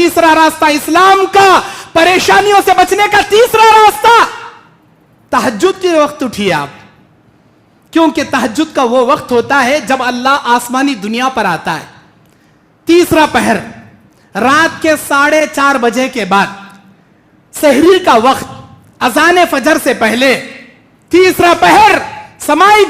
تیسرا راستہ اسلام کا، پریشانیوں سے بچنے کا تیسرا راستہ، تہجد کے وقت اٹھیے آپ، کیونکہ تہجد کا وہ وقت ہوتا ہے جب اللہ آسمانی دنیا پر آتا ہے۔ تیسرا پہر رات کے 4:30 بجے کے بعد، سحری کا وقت، اذان فجر سے پہلے، تیسرا پہر سمائی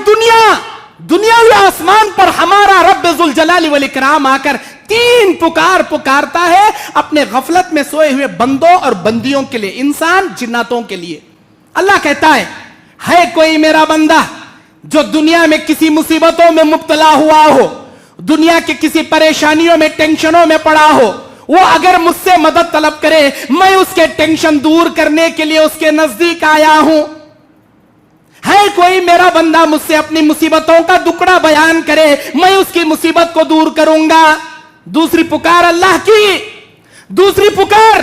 دنیاوی آسمان پر ہمارا رب ذوالجلال والاکرام آ کر 3 پکار پکارتا ہے اپنے غفلت میں سوئے ہوئے بندوں اور بندیوں کے لیے، انسان جناتوں کے لیے۔ اللہ کہتا ہے کوئی میرا بندہ جو دنیا میں کسی مصیبتوں میں مبتلا ہوا ہو، دنیا کے کسی پریشانیوں میں، ٹینشنوں میں پڑا ہو، وہ اگر مجھ سے مدد طلب کرے، میں اس کے ٹینشن دور کرنے کے لیے اس کے نزدیک آیا ہوں۔ ہے کوئی میرا بندہ مجھ سے اپنی مصیبتوں کا دکڑا بیان کرے، میں اس کی مصیبت کو دور کروں گا۔ دوسری پکار اللہ کی، دوسری پکار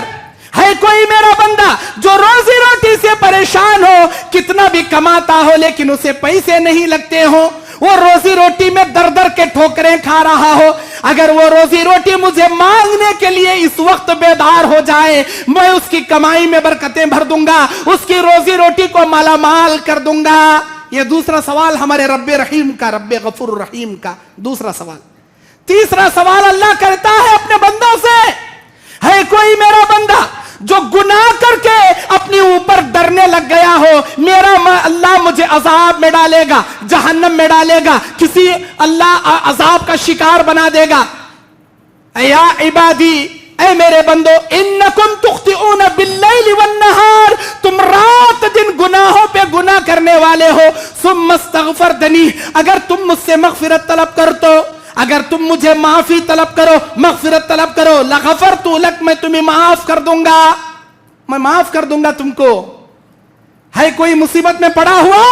ہے کوئی میرا بندہ جو روزی روٹی سے پریشان ہو، کتنا بھی کماتا ہو لیکن اسے پیسے نہیں لگتے ہو، وہ روزی روٹی میں در در کے ٹھوکریں کھا رہا ہو، اگر وہ روزی روٹی مجھے مانگنے کے لیے اس وقت بیدار ہو جائے، میں اس کی کمائی میں برکتیں بھر دوں گا، اس کی روزی روٹی کو مالا مال کر دوں گا۔ یہ دوسرا سوال ہمارے رب رحیم کا، رب غفور رحیم کا دوسرا سوال۔ تیسرا سوال اللہ کرتا ہے اپنے بندوں سے، ہے کوئی میرا بندہ جو گناہ کر کے اپنے اوپر ڈرنے لگ گیا ہو، میرا اللہ مجھے عذاب میں ڈالے گا، جہنم میں ڈالے گا، کسی اللہ عذاب کا شکار بنا دے گا۔ یا عبادی، اے میرے بندو، انکم تخطئون باللیل والنہار، تم رات دن گناہوں پہ گناہ کرنے والے ہو، ثم استغفرتنی، اگر تم مجھ سے مغفرت طلب کرتے، اگر تم مجھے معافی طلب کرو، مغفرت طلب کرو، لغفرت لک، میں تمہیں معاف کر دوں گا، میں معاف کر دوں گا تم کو۔ ہے کوئی مصیبت میں پڑا ہوا،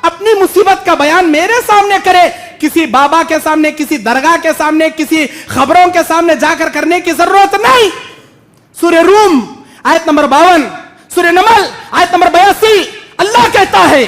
اپنی مصیبت کا بیان میرے سامنے کرے، کسی بابا کے سامنے، کسی درگاہ کے سامنے، کسی خبروں کے سامنے جا کر کرنے کی ضرورت نہیں۔ سورہ روم آیت نمبر 52، سورہ نمل آیت نمبر 82، اللہ کہتا ہے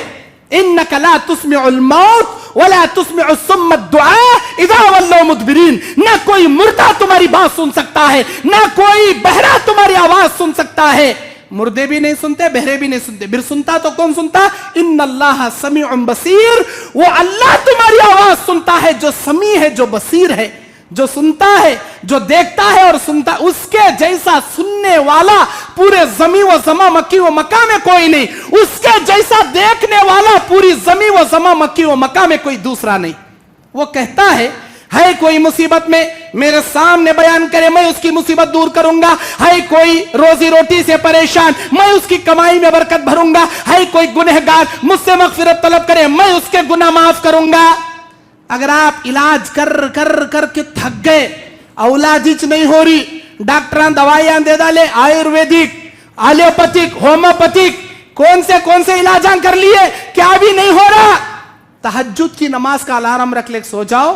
انک لا تسمع الموت ولا تسمع الصم الدعاء اذا ولوا مدبرین، نہ کوئی مردہ تمہاری بات سن سکتا ہے، نہ کوئی بہرا تمہاری آواز سن سکتا ہے۔ مردے بھی نہیں سنتے، بہرے بھی نہیں سنتے، پھر سنتا تو کون سنتا؟ ان اللہ سمیع بصیر، وہ اللہ تمہاری آواز سنتا ہے جو سمیع ہے، جو بصیر ہے، جو سنتا ہے، جو دیکھتا ہے اور سنتا، اس کے جیسا سننے والا پورے زمین و زماں مکی و مکہ میں کوئی نہیں، اس کے جیسا دیکھنے والا پوری زمین و زماں مکی و مکہ میں کوئی دوسرا نہیں۔ وہ کہتا ہے کوئی مصیبت میں میرے سامنے بیان کرے، میں اس کی مصیبت دور کروں گا۔ ہے کوئی روزی روٹی سے پریشان، میں اس کی کمائی میں برکت بھروں گا۔ ہے کوئی گنہگار، مجھ سے مغفرت طلب کرے، میں اس کے گناہ معاف کروں گا۔ اگر آپ علاج کر کے تھک گئے، اولاد نہیں ہو رہی، ڈاکٹران دوائیاں دے ڈالے، آیورویدک، ایلوپیتھک، ہومیوپیتھک، کون سے علاجاں کر لیے، کیا بھی نہیں ہو رہا، تہجد کی نماز کا الارم رکھ لے، سو جاؤ،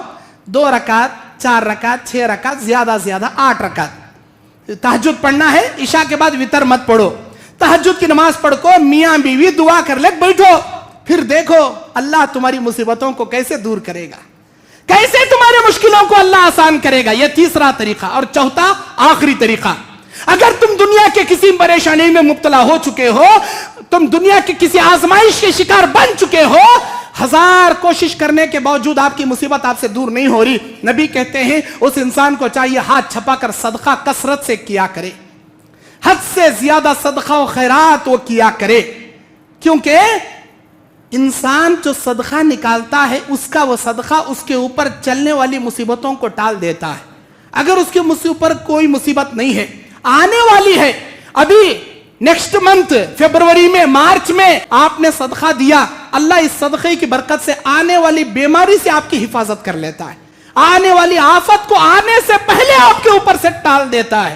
2 رکعت، 4 رکعت، 6 رکعت، زیادہ 8 رکعت تہجد پڑھنا ہے۔ عشاء کے بعد وتر مت پڑھو، تہجد کی نماز پڑھ کو میاں بیوی دعا کر لے، بیٹھو، پھر دیکھو اللہ تمہاری مصیبتوں کو کیسے دور کرے گا، کیسے تمہاری مشکلوں کو اللہ آسان کرے گا۔ یہ تیسرا طریقہ۔ اور چوتھا آخری طریقہ، اگر تم دنیا کے کسی پریشانی میں مبتلا ہو چکے ہو، تم دنیا کے کسی آزمائش کے شکار بن چکے ہو، 1000 کوشش کرنے کے باوجود آپ کی مصیبت آپ سے دور نہیں ہو رہی، نبی کہتے ہیں اس انسان کو چاہیے ہاتھ چھپا کر صدقہ کثرت سے کیا کرے، حد سے زیادہ صدقہ و خیرات وہ کیا کرے، کیونکہ انسان جو صدقہ نکالتا ہے اس کا وہ صدقہ اس کے اوپر چلنے والی مصیبتوں کو ٹال دیتا ہے۔ اگر اس کے اوپر کوئی مصیبت نہیں ہے، آنے والی ہے، ابھی نیکسٹ منتھ فیبروری میں، مارچ میں آپ نے صدقہ دیا، اللہ اس صدقے کی برکت سے آنے والی بیماری سے آپ کی حفاظت کر لیتا ہے، آنے والی آفت کو آنے سے پہلے آپ کے اوپر سے ٹال دیتا ہے۔